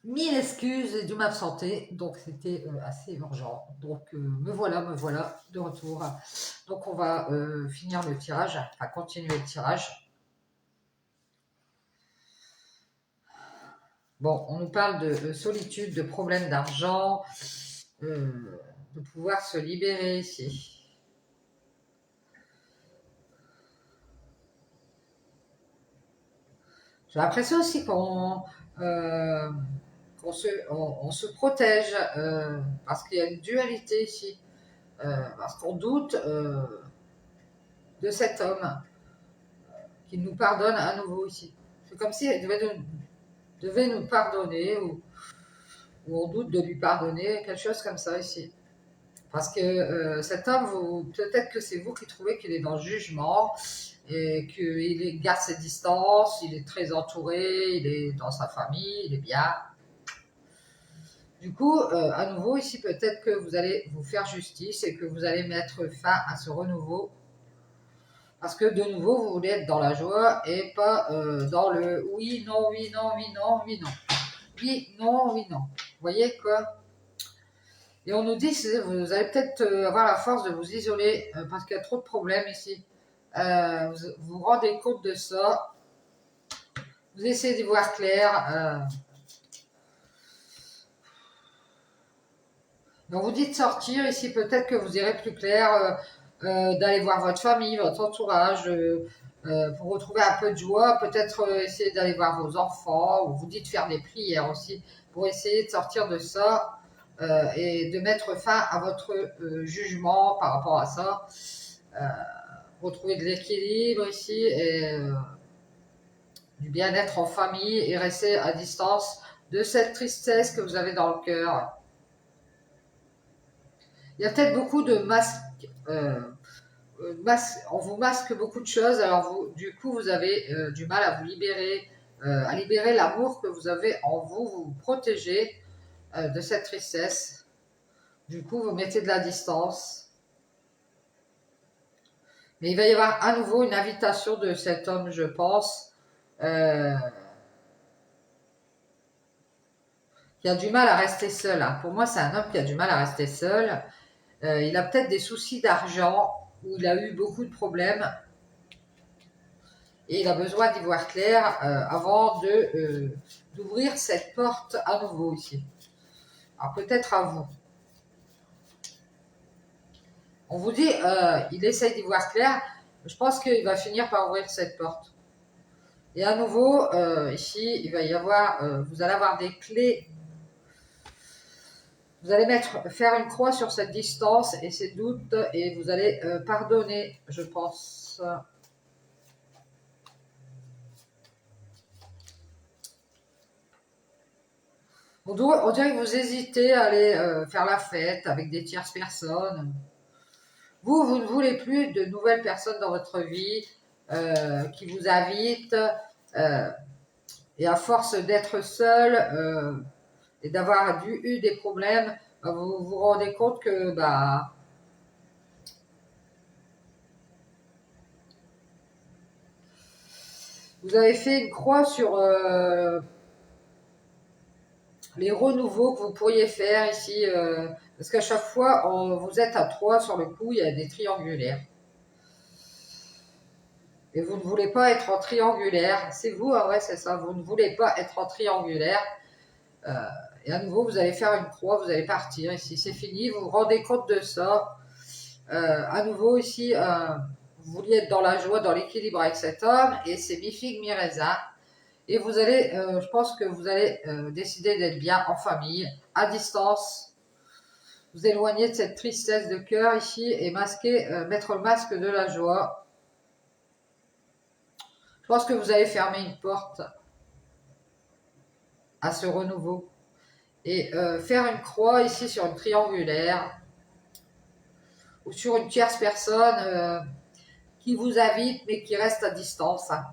Mille excuses, j'ai dû m'absenter, donc c'était assez urgent. Donc me voilà de retour. Donc on va finir le tirage, enfin continuer le tirage. Bon, on nous parle de solitude, de problèmes d'argent, de pouvoir se libérer ici. J'ai l'impression aussi euh, on se protège parce qu'il y a une dualité ici, parce qu'on doute de cet homme qui nous pardonne à nouveau ici. C'est comme si elle devait nous pardonner ou on doute de lui pardonner, quelque chose comme ça ici. Parce que cet homme, peut-être que c'est vous qui trouvez qu'il est dans le jugement et qu'il garde ses distances, il est très entouré, il est dans sa famille, il est bien. Du coup, à nouveau, ici, peut-être que vous allez vous faire justice et que vous allez mettre fin à ce renouveau. Parce que de nouveau, vous voulez être dans la joie et pas dans le oui, non, oui, non, oui, non, oui, non. Oui, non, oui, non. Vous voyez quoi? Et on nous dit, vous allez peut-être avoir la force de vous isoler parce qu'il y a trop de problèmes ici. Vous vous rendez compte de ça. Vous essayez d'y voir clair. On vous dit de sortir ici, peut-être que vous irez plus clair, d'aller voir votre famille, votre entourage, pour retrouver un peu de joie, peut-être essayer d'aller voir vos enfants, ou vous dites faire des prières aussi, pour essayer de sortir de ça et de mettre fin à votre jugement par rapport à ça. Euh, Retrouver de l'équilibre ici et du bien-être en famille et rester à distance de cette tristesse que vous avez dans le cœur. Il y a peut-être beaucoup de masques. On vous masque beaucoup de choses, alors du coup, vous avez du mal à vous libérer, à libérer l'amour que vous avez en vous, vous protégez de cette tristesse. Du coup, vous mettez de la distance. Mais il va y avoir à nouveau une invitation de cet homme, je pense, euh, qui a du mal à rester seul. Hein. Pour moi, c'est un homme qui a du mal à rester seul. Il a peut-être des soucis d'argent, où il a eu beaucoup de problèmes. Et il a besoin d'y voir clair avant d'ouvrir cette porte à nouveau ici. Alors peut-être à vous. On vous dit, il essaye d'y voir clair. Je pense qu'il va finir par ouvrir cette porte. Et à nouveau, ici, il va y avoir, vous allez avoir des clés. Vous allez faire une croix sur cette distance et ces doutes et vous allez pardonner, je pense. On dirait que vous hésitez à aller faire la fête avec des tierces personnes. Vous ne voulez plus de nouvelles personnes dans votre vie qui vous invitent. euh, et à force d'être seul et d'avoir eu des problèmes, vous vous rendez compte que vous avez fait une croix sur les renouveaux que vous pourriez faire ici. Parce qu'à chaque fois, vous êtes à trois sur le coup, il y a des triangulaires. Et vous ne voulez pas être en triangulaire. C'est vous, en vrai, c'est ça. Vous ne voulez pas être en triangulaire. Euh, et à nouveau, vous allez faire une croix, vous allez partir. Ici, c'est fini. Vous vous rendez compte de ça. À nouveau, ici, vous vouliez être dans la joie, dans l'équilibre avec cet homme. Et c'est mi-figue, mi-raisin. Et vous allez, je pense que vous allez décider d'être bien en famille, à distance. Vous éloigner de cette tristesse de cœur ici et mettre le masque de la joie. Je pense que vous allez fermer une porte à ce renouveau et faire une croix ici sur une triangulaire ou sur une tierce personne qui vous invite mais qui reste à distance. Hein.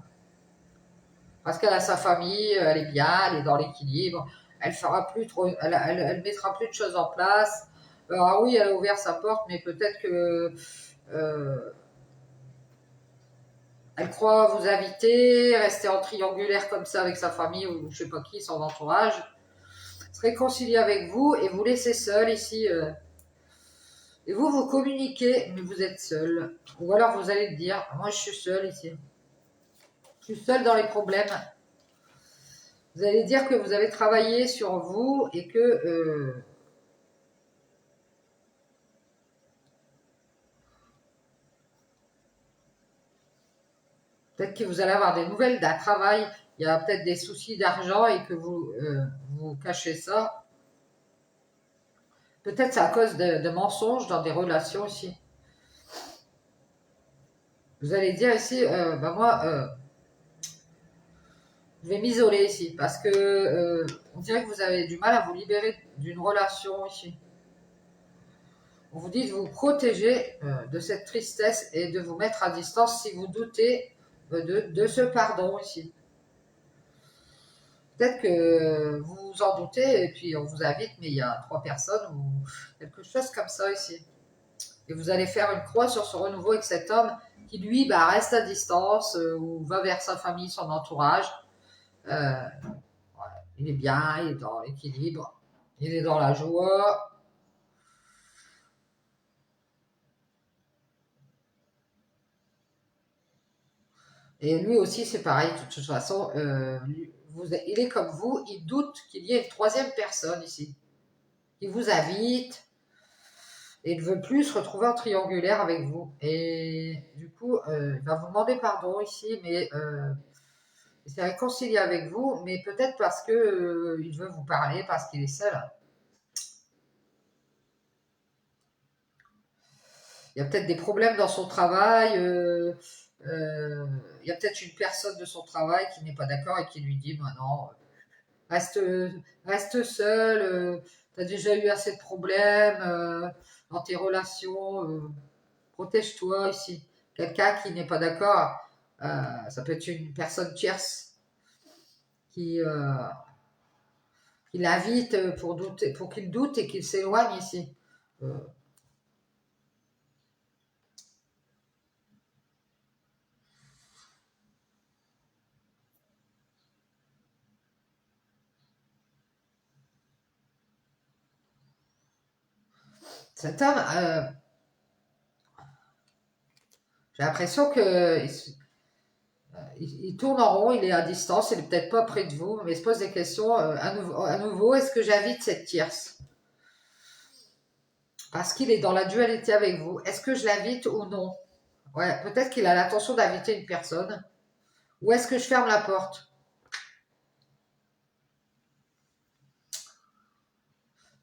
Parce qu'elle a sa famille, elle est bien, elle est dans l'équilibre, elle fera plus trop, elle mettra plus de choses en place. Alors oui, elle a ouvert sa porte, mais peut-être que elle croit vous inviter, rester en triangulaire comme ça avec sa famille ou je sais pas qui, son entourage. se réconcilier avec vous et vous laisser seul ici. Et vous communiquez, mais vous êtes seul. Ou alors vous allez dire, moi je suis seul ici. Je suis seul dans les problèmes. Vous allez dire que vous avez travaillé sur vous et que peut-être que vous allez avoir des nouvelles d'un travail. Il y a peut-être des soucis d'argent et que vous cachez ça. Peut-être c'est à cause de mensonges dans des relations ici. Vous allez dire ici, bah moi, je vais m'isoler ici parce que on dirait que vous avez du mal à vous libérer d'une relation ici. On vous dit de vous protéger de cette tristesse et de vous mettre à distance si vous doutez de ce pardon ici. Peut-être que vous vous en doutez et puis on vous invite, mais il y a 3 personnes ou quelque chose comme ça ici. Et vous allez faire une croix sur ce renouveau avec cet homme qui, lui, bah, reste à distance ou va vers sa famille, son entourage. Voilà. Il est bien, il est dans l'équilibre, il est dans la joie. Et lui aussi, c'est pareil, de toute façon, il est comme vous, il doute qu'il y ait une troisième personne ici. Il vous invite et ne veut plus se retrouver en triangulaire avec vous. Et du coup, il va vous demander pardon ici, mais il s'est réconcilié avec vous, mais peut-être parce que il veut vous parler, parce qu'il est seul. Il y a peut-être des problèmes dans son travail. Il y a peut-être une personne de son travail qui n'est pas d'accord et qui lui dit, bah non, reste, reste seul, tu as déjà eu assez de problèmes dans tes relations, protège-toi ici. Quelqu'un qui n'est pas d'accord, ça peut être une personne tierce qui, qui l'invite pour qu'il doute et qu'il s'éloigne ici. Euh, Cet homme, j'ai l'impression que il tourne en rond, il est à distance, il est peut-être pas près de vous, mais il se pose des questions à nouveau, est-ce que j'invite cette tierce? Parce qu'il est dans la dualité avec vous. Est-ce que je l'invite ou non? Ouais, peut-être qu'il a l'intention d'inviter une personne. Ou est-ce que je ferme la porte?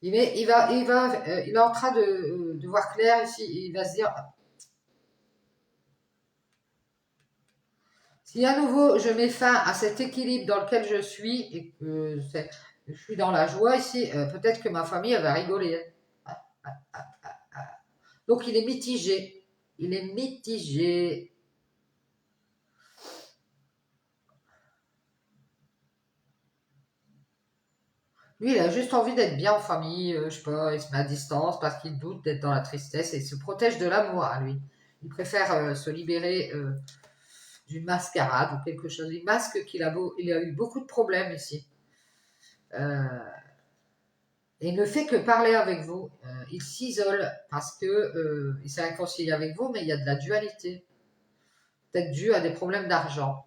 Il est en train de voir clair ici. Il va se dire, si à nouveau je mets fin à cet équilibre dans lequel je suis et que je suis dans la joie ici, peut-être que ma famille elle va rigoler. Donc il est mitigé. Il est mitigé. Lui, il a juste envie d'être bien en famille, je sais pas, il se met à distance parce qu'il doute d'être dans la tristesse et il se protège de l'amour à lui. Il préfère se libérer d'une mascarade ou quelque chose. Il masque il a eu beaucoup de problèmes ici. Euh, et il ne fait que parler avec vous. Il s'isole parce que il s'est réconcilié avec vous, mais il y a de la dualité. Peut-être dû à des problèmes d'argent.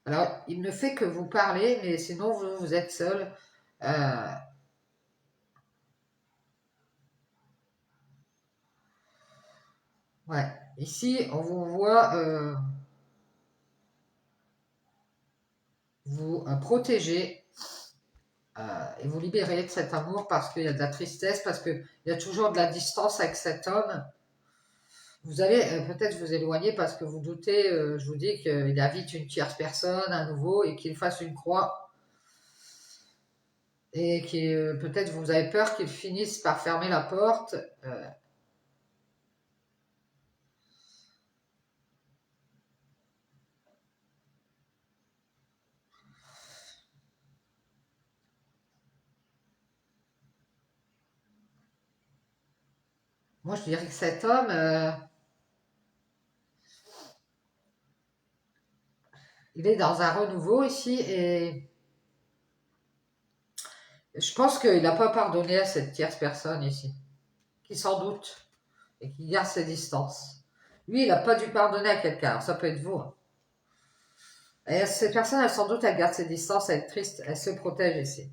Alors, il ne fait que vous parler, mais sinon vous êtes seul. Euh, ouais. Ici, on vous voit vous protéger et vous libérer de cet amour parce qu'il y a de la tristesse, parce qu'il y a toujours de la distance avec cet homme. Vous allez peut-être vous éloigner parce que vous doutez, je vous dis qu'il invite une tierce personne à nouveau et qu'il fasse une croix et que peut-être vous avez peur qu'il finisse par fermer la porte. Euh, Moi, je dirais que cet homme, il est dans un renouveau ici et Je pense qu'il n'a pas pardonné à cette tierce personne ici, qui s'en doute et qui garde ses distances. Lui, il n'a pas dû pardonner à quelqu'un. Alors, ça peut être vous, hein. Et cette personne, elle, sans doute, elle garde ses distances, elle est triste, elle se protège ici.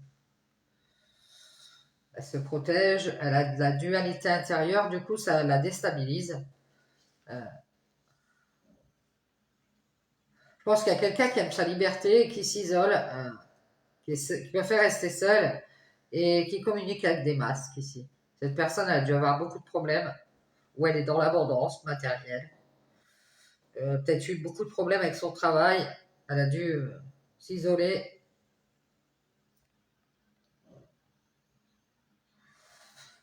Elle se protège, elle a de la dualité intérieure, du coup, ça la déstabilise. Euh, je pense qu'il y a quelqu'un qui aime sa liberté et qui s'isole, qui préfère rester seul et qui communique avec des masques ici. Cette personne, elle a dû avoir beaucoup de problèmes, ou elle est dans l'abondance matérielle. Peut-être eu beaucoup de problèmes avec son travail, elle a dû s'isoler.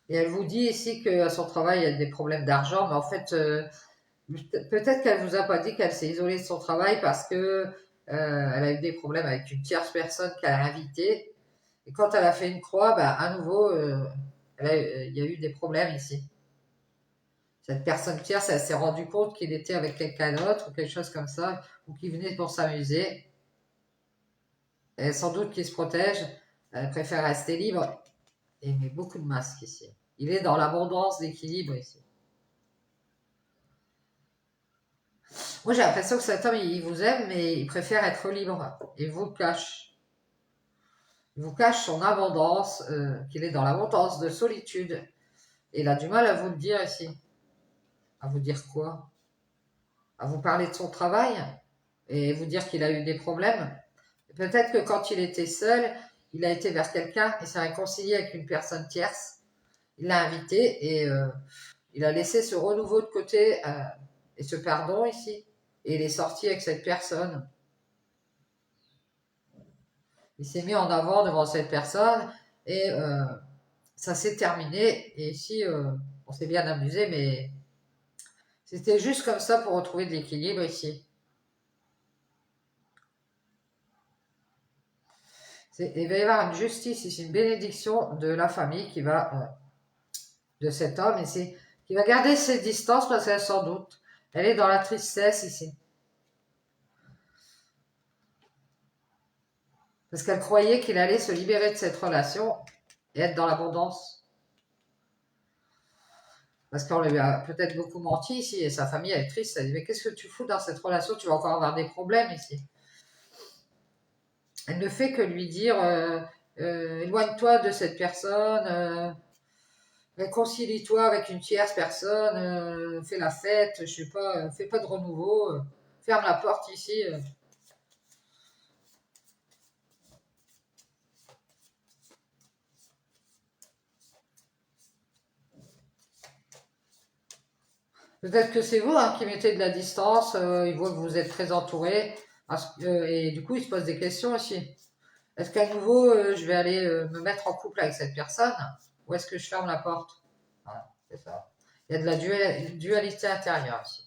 Et elle vous dit ici qu'à son travail, il y a des problèmes d'argent, mais en fait, peut-être qu'elle vous a pas dit qu'elle s'est isolée de son travail parce que elle a eu des problèmes avec une tierce personne qu'elle a invitée. Et quand elle a fait une croix, bah, à nouveau, il y a eu des problèmes ici. Cette personne tierce, elle s'est rendue compte qu'il était avec quelqu'un d'autre ou quelque chose comme ça, ou qu'il venait pour s'amuser. Et sans doute qu'il se protège. Elle préfère rester libre et met beaucoup de masques ici. Il est dans l'abondance d'équilibre ici. Moi, j'ai l'impression que cet homme, il vous aime, mais il préfère être libre. Il vous le cache. Il vous cache son abondance, qu'il est dans l'abondance de solitude. Et il a du mal à vous le dire ici. À vous dire quoi? À vous parler de son travail et vous dire qu'il a eu des problèmes. Peut-être que quand il était seul, il a été vers quelqu'un et s'est réconcilié avec une personne tierce. Il l'a invité et il a laissé ce renouveau de côté et ce pardon ici. Et il est sorti avec cette personne. Il s'est mis en avant devant cette personne et ça s'est terminé. Et ici, on s'est bien amusé, mais c'était juste comme ça pour retrouver de l'équilibre ici. Il va y avoir une justice ici, une bénédiction de la famille qui va, de cet homme ici, qui va garder ses distances parce qu'elle s'en doute. Elle est dans la tristesse ici. Parce qu'elle croyait qu'il allait se libérer de cette relation et être dans l'abondance. Parce qu'on lui a peut-être beaucoup menti ici et sa famille elle est triste. Elle dit mais qu'est-ce que tu fous dans cette relation? Tu vas encore avoir des problèmes ici. Elle ne fait que lui dire éloigne-toi de cette personne, réconcilie-toi avec une tierce personne, fais la fête, je sais pas, fais pas de renouveau, ferme la porte ici. Peut-être que c'est vous hein, qui mettez de la distance, il voit que vous êtes très entouré, et du coup il se pose des questions aussi. Est-ce qu'à nouveau je vais aller me mettre en couple avec cette personne ou est-ce que je ferme la porte? Voilà, c'est ça. Il y a de la dualité intérieure ici.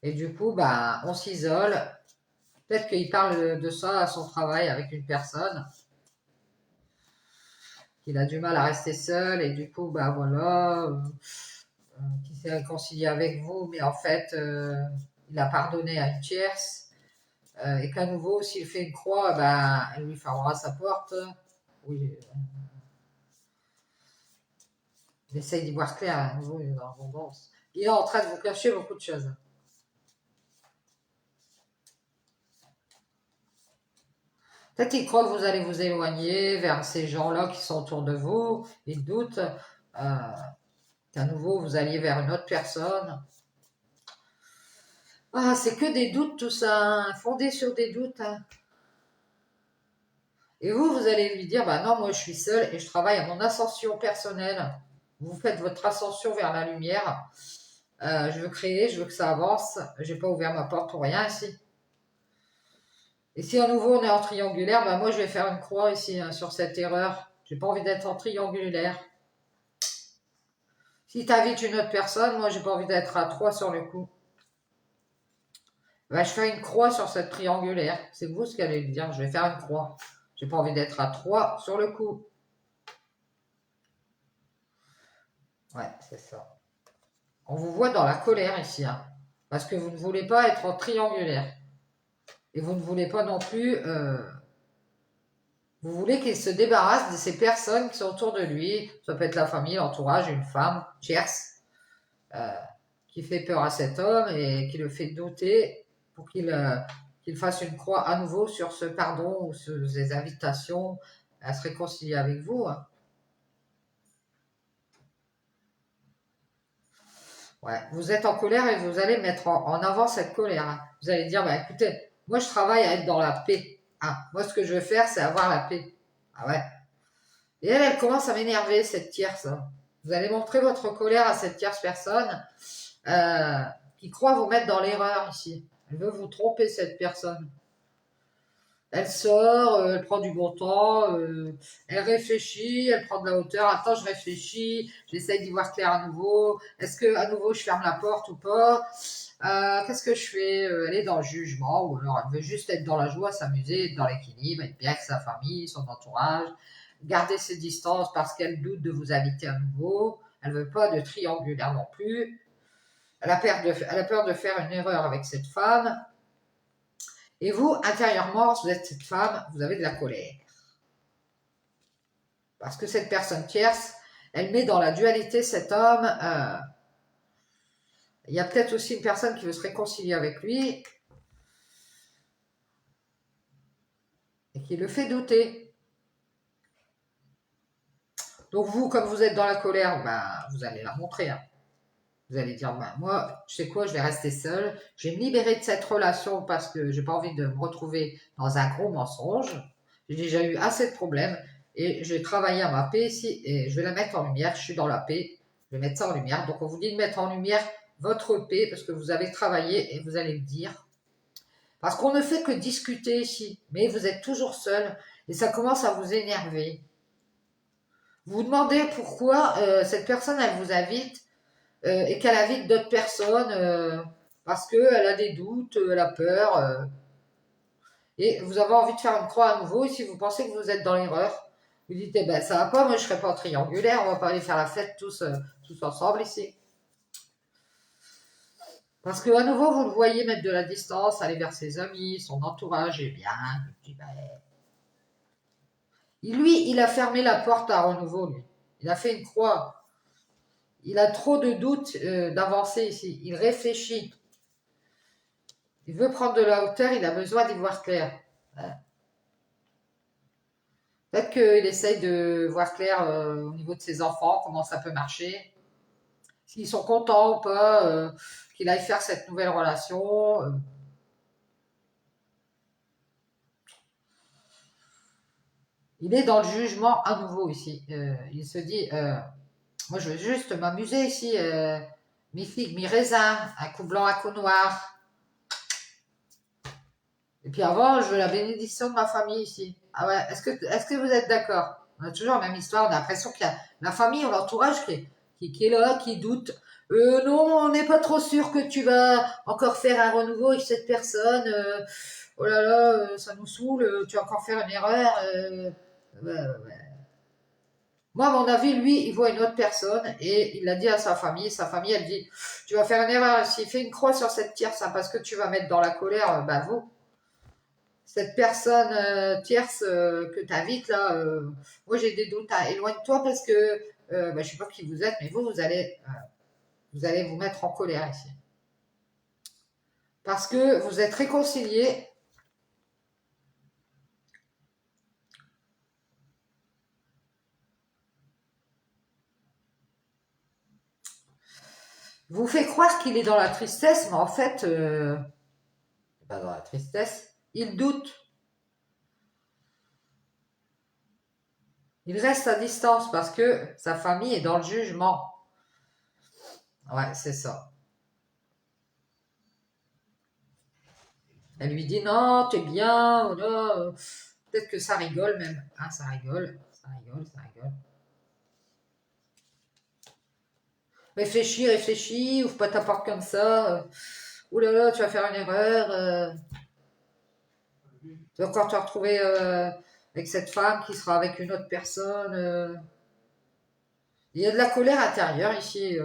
Et du coup, bah, on s'isole. Peut-être qu'il parle de ça à son travail avec une personne, qu'il a du mal à rester seul et du coup, bah voilà, qu'il s'est réconcilié avec vous, mais en fait, il a pardonné à une tierce. Et qu'à nouveau, s'il fait une croix, bah, elle lui fermera sa porte. Oui, il essaye d'y voir clair, à nouveau, il est dans l'abondance. Il est en train de vous cacher beaucoup de choses. Peut-être qu'il croit que vous allez vous éloigner vers ces gens-là qui sont autour de vous. Il doute qu'à nouveau vous alliez vers une autre personne. Ah, c'est que des doutes tout ça, hein, fondé sur des doutes, hein. Et vous allez lui dire, bah non, moi je suis seule et je travaille à mon ascension personnelle. Vous faites votre ascension vers la lumière. Je veux créer, je veux que ça avance. J'ai pas ouvert ma porte pour rien ici. Et si à nouveau on est en triangulaire, bah moi je vais faire une croix ici hein, sur cette erreur. J'ai pas envie d'être en triangulaire. Si tu invites une autre personne, moi j'ai pas envie d'être à 3 sur le coup. Bah, je fais une croix sur cette triangulaire. C'est vous ce qu'allez dire. Je vais faire une croix. J'ai pas envie d'être à 3 sur le coup. Ouais, c'est ça. On vous voit dans la colère ici, hein, parce que vous ne voulez pas être en triangulaire. Et vous ne voulez pas non plus Vous voulez qu'il se débarrasse de ces personnes qui sont autour de lui. Ça peut être la famille, l'entourage, une femme, tierce, euh, qui fait peur à cet homme et qui le fait douter pour qu'il fasse une croix à nouveau sur ce pardon ou sur ces invitations à se réconcilier avec vous. Hein. Ouais, vous êtes en colère et vous allez mettre en avant cette colère. Hein. Vous allez dire, bah, écoutez, moi je travaille à être dans la paix. Ah, moi ce que je veux faire, c'est avoir la paix. Ah ouais. Et elle commence à m'énerver, cette tierce. Hein. Vous allez montrer votre colère à cette tierce personne euh, qui croit vous mettre dans l'erreur ici. Elle veut vous tromper, cette personne. Elle sort, elle prend du bon temps, elle réfléchit, elle prend de la hauteur. Attends, je réfléchis, j'essaye d'y voir clair à nouveau. Est-ce que à nouveau je ferme la porte ou pas? Qu'est-ce que je fais? Elle est dans le jugement, ou alors elle veut juste être dans la joie, s'amuser, être dans l'équilibre, être bien avec sa famille, son entourage, garder ses distances parce qu'elle doute de vous inviter à nouveau. Elle veut pas de triangulaire non plus. Elle a peur de faire une erreur avec cette femme. Et vous, intérieurement, si vous êtes cette femme, vous avez de la colère. Parce que cette personne tierce, elle met dans la dualité cet homme. Il y a peut-être aussi une personne qui veut se réconcilier avec lui et qui le fait douter. Donc vous, comme vous êtes dans la colère, ben, vous allez la montrer. Hein. Vous allez dire, ben, moi, je sais quoi, je vais rester seule. Je vais me libérer de cette relation parce que j'ai pas envie de me retrouver dans un gros mensonge. J'ai déjà eu assez de problèmes et je vais travailler à ma paix ici et je vais la mettre en lumière. Je suis dans la paix. Je vais mettre ça en lumière. Donc on vous dit de mettre en lumière votre paix parce que vous avez travaillé et vous allez me dire. Parce qu'on ne fait que discuter ici, mais vous êtes toujours seul et ça commence à vous énerver. Vous vous demandez pourquoi cette personne, elle vous invite et qu'elle invite d'autres personnes parce qu'elle a des doutes, elle a peur. Et vous avez envie de faire une croix à nouveau. Et si vous pensez que vous êtes dans l'erreur, vous dites, eh ben, ça va pas, moi je serai pas en triangulaire, on va pas aller faire la fête tous ensemble ici. Parce que à nouveau, vous le voyez mettre de la distance, aller vers ses amis, son entourage, et bien, il dit, ben, lui, il a fermé la porte à renouveau, lui. Il a fait une croix. Il a trop de doutes d'avancer ici. Il réfléchit. Il veut prendre de la hauteur, il a besoin d'y voir clair. Peut-être qu'il essaye de voir clair au niveau de ses enfants, comment ça peut marcher. S'ils sont contents ou pas, qu'il aille faire cette nouvelle relation. Il est dans le jugement à nouveau ici. Il se dit, moi je veux juste m'amuser ici, mi-figue, mi-raisin, un coup blanc, un coup noir. Et puis avant, je veux la bénédiction de ma famille ici. Ah ouais, est-ce que vous êtes d'accord? On a toujours la même histoire, on a l'impression qu'il y a la famille ou l'entourage qui est là, qui doute. Non, on n'est pas trop sûr que tu vas encore faire un renouveau avec cette personne. Oh là là, ça nous saoule, tu vas encore faire une erreur. Ouais, ouais, ouais. Moi, à mon avis, lui, il voit une autre personne et il l'a dit à sa famille. Sa famille, elle dit, tu vas faire une erreur. S'il fait une croix sur cette tierce, hein, parce que tu vas mettre dans la colère, bah vous, cette personne tierce que tu invites là, moi j'ai des doutes, hein, éloigne-toi parce que je ne sais pas qui vous êtes, mais vous allez vous mettre en colère ici. Parce que vous êtes réconciliés. Vous fait croire qu'il est dans la tristesse, mais en fait, pas dans la tristesse, il doute. Il reste à distance parce que sa famille est dans le jugement. Ouais, c'est ça. Elle lui dit non, t'es bien, oh là, peut-être que ça rigole même. Ah, ça rigole, ça rigole, ça rigole. Réfléchis, réfléchis, ouvre pas ta porte comme ça. Ouh là là, tu vas faire une erreur. Tu vas encore te retrouver avec cette femme qui sera avec une autre personne. Il y a de la colère intérieure ici.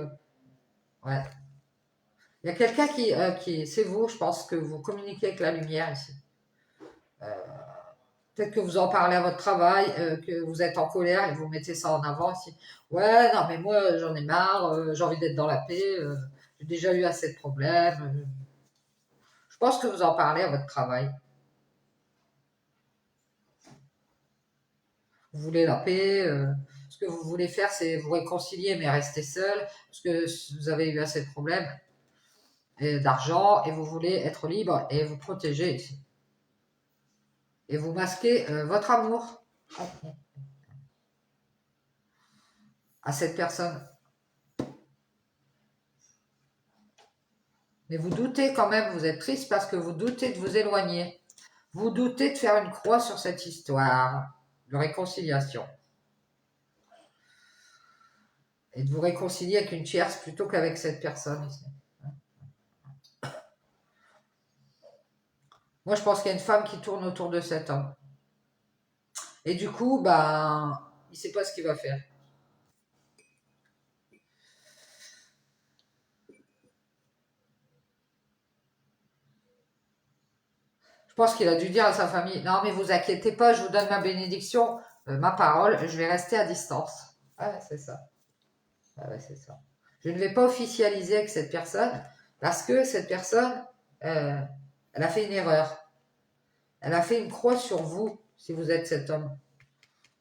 Ouais. Il y a quelqu'un c'est vous, je pense que vous communiquez avec la lumière ici. Peut-être que vous en parlez à votre travail, que vous êtes en colère et vous mettez ça en avant aussi. Ouais, non, mais moi, j'en ai marre, j'ai envie d'être dans la paix, j'ai déjà eu assez de problèmes. Je pense que vous en parlez à votre travail. Vous voulez la paix. Ce que vous voulez faire, c'est vous réconcilier, mais rester seul, parce que vous avez eu assez de problèmes et d'argent, et vous voulez être libre et vous protéger ici. Et vous masquez votre amour à cette personne. Mais vous doutez quand même, vous êtes triste parce que vous doutez de vous éloigner. Vous doutez de faire une croix sur cette histoire de réconciliation. Et de vous réconcilier avec une tierce plutôt qu'avec cette personne ici. Moi, je pense qu'il y a une femme qui tourne autour de cet homme. Et du coup, ben, il ne sait pas ce qu'il va faire. Je pense qu'il a dû dire à sa famille, non mais vous inquiétez pas, je vous donne ma bénédiction, ma parole, je vais rester à distance. Ah ouais, c'est ça. Ah ouais, c'est ça. Je ne vais pas officialiser avec cette personne parce que cette personne, euh, elle a fait une erreur. Elle a fait une croix sur vous si vous êtes cet homme.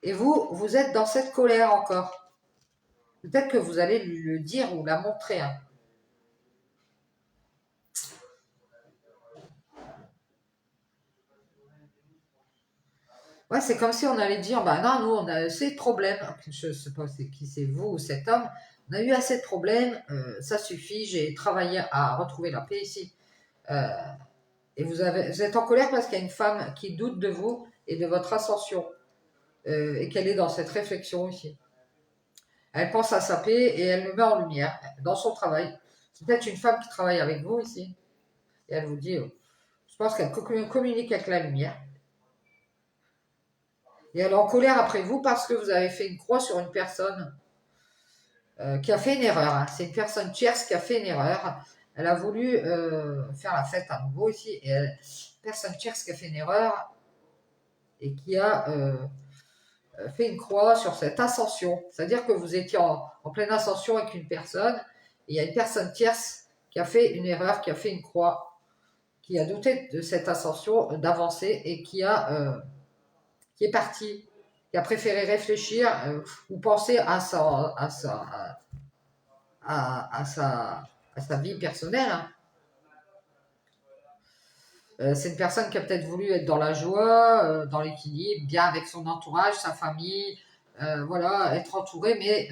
Et vous, vous êtes dans cette colère encore. Peut-être que vous allez lui le dire ou la montrer, hein. Ouais, c'est comme si on allait dire, bah non, nous, on a assez de problèmes. Je ne sais pas qui c'est vous ou cet homme. On a eu assez de problèmes, ça suffit, j'ai travaillé à retrouver la paix ici. Euh, et vous êtes en colère parce qu'il y a une femme qui doute de vous et de votre ascension. Et qu'elle est dans cette réflexion ici. Elle pense à sa paix et elle le met en lumière dans son travail. C'est peut-être une femme qui travaille avec vous ici. Et elle vous dit, je pense qu'elle communique avec la lumière. Et elle est en colère après vous parce que vous avez fait une croix sur une personne qui a fait une erreur, hein. C'est une personne tierce qui a fait une erreur. Elle a voulu faire la fête à nouveau ici. Et personne tierce qui a fait une erreur et qui a fait une croix sur cette ascension. C'est-à-dire que vous étiez en pleine ascension avec une personne. Et il y a une personne tierce qui a fait une erreur, qui a fait une croix, qui a douté de cette ascension, d'avancer et qui est parti, qui a préféré réfléchir ou penser à sa vie personnelle, hein. C'est une personne qui a peut-être voulu être dans la joie, dans l'équilibre, bien avec son entourage, sa famille, voilà, être entouré, mais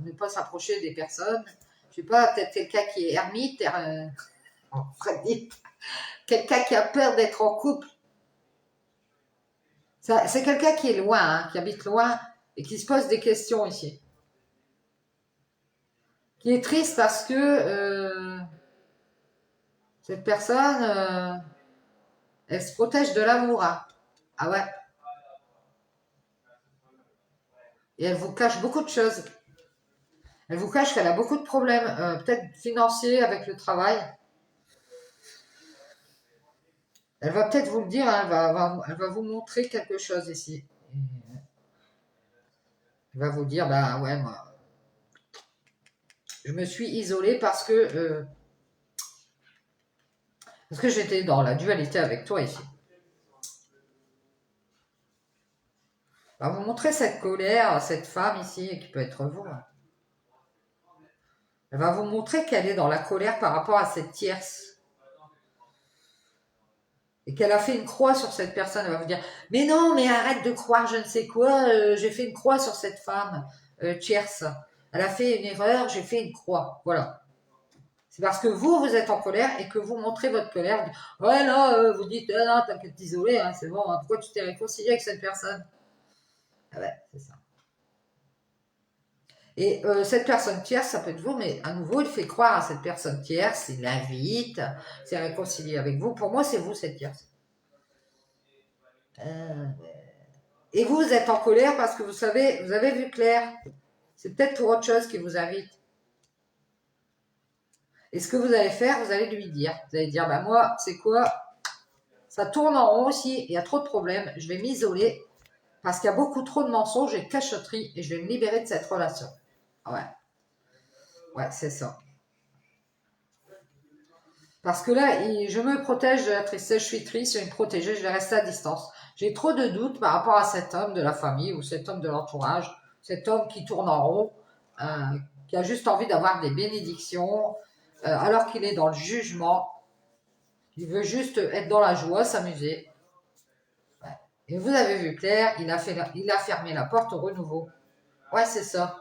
ne pas s'approcher des personnes. Je sais pas, peut-être quelqu'un qui est ermite, quelqu'un qui a peur d'être en couple. C'est quelqu'un qui est loin, hein, qui habite loin et qui se pose des questions ici. Qui est triste parce que cette personne, elle se protège de l'amour, hein. Ah ouais. Et elle vous cache beaucoup de choses. Elle vous cache qu'elle a beaucoup de problèmes, peut-être financiers avec le travail. Elle va peut-être vous le dire, hein, elle va vous montrer quelque chose ici. Elle va vous dire, bah ouais, moi, je me suis isolée parce que j'étais dans la dualité avec toi ici. Elle va vous montrer cette colère, cette femme ici, qui peut être vous, hein. Elle va vous montrer qu'elle est dans la colère par rapport à cette tierce. Et qu'elle a fait une croix sur cette personne. Elle va vous dire, mais non, mais arrête de croire je ne sais quoi, j'ai fait une croix sur cette femme tierce. Elle a fait une erreur, j'ai fait une croix. Voilà. C'est parce que vous êtes en colère et que vous montrez votre colère. Ouais, non, vous dites, non, t'as qu'à t'isoler, hein, c'est bon, hein, pourquoi tu t'es réconcilié avec cette personne? Ah ouais, c'est ça. Et cette personne tierce, ça peut être vous, mais à nouveau, il fait croire à cette personne tierce, il l'invite, s'est réconcilié avec vous. Pour moi, c'est vous cette tierce. Euh, et vous êtes en colère parce que vous savez, vous avez vu clair. C'est peut-être pour autre chose qu'il vous invite. Et ce que vous allez faire, vous allez lui dire. Vous allez dire, bah moi, c'est quoi? Ça tourne en rond aussi, il y a trop de problèmes. Je vais m'isoler parce qu'il y a beaucoup trop de mensonges et de cachotteries et je vais me libérer de cette relation. Ouais, ouais, c'est ça. Parce que là, je me protège de la tristesse, je suis triste, je vais me protéger, je vais rester à distance. J'ai trop de doutes par rapport à cet homme de la famille ou cet homme de l'entourage, cet homme qui tourne en rond, euh, qui a juste envie d'avoir des bénédictions, alors qu'il est dans le jugement. Il veut juste être dans la joie, s'amuser. Ouais. Et vous avez vu clair, il a fermé la porte au renouveau. Ouais, c'est ça.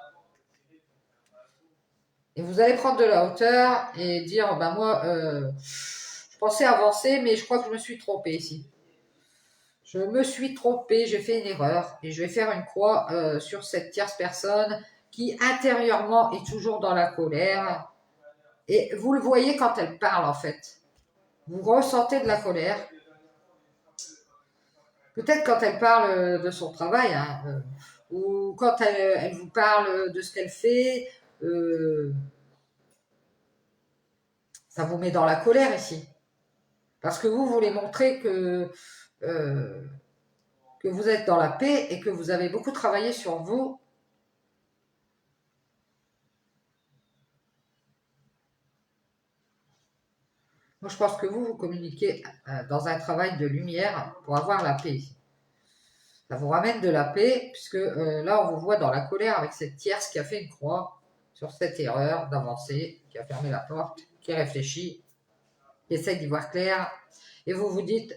Et vous allez prendre de la hauteur et dire, ben moi, je pensais avancer, mais je crois que je me suis trompé ici. Je me suis trompé, j'ai fait une erreur et je vais faire une croix sur cette tierce personne qui intérieurement est toujours dans la colère. Et vous le voyez quand elle parle en fait. Vous ressentez de la colère. Peut-être quand elle parle de son travail, hein, ou quand elle vous parle de ce qu'elle fait, euh, ça vous met dans la colère ici. Parce que vous voulez montrer euh, que vous êtes dans la paix et que vous avez beaucoup travaillé sur vous. Moi, je pense que vous communiquez dans un travail de lumière pour avoir la paix. Ça vous ramène de la paix, puisque là, on vous voit dans la colère avec cette tierce qui a fait une croix sur cette erreur d'avancer, qui a fermé la porte, qui réfléchit, qui essaye d'y voir clair. Et vous vous dites,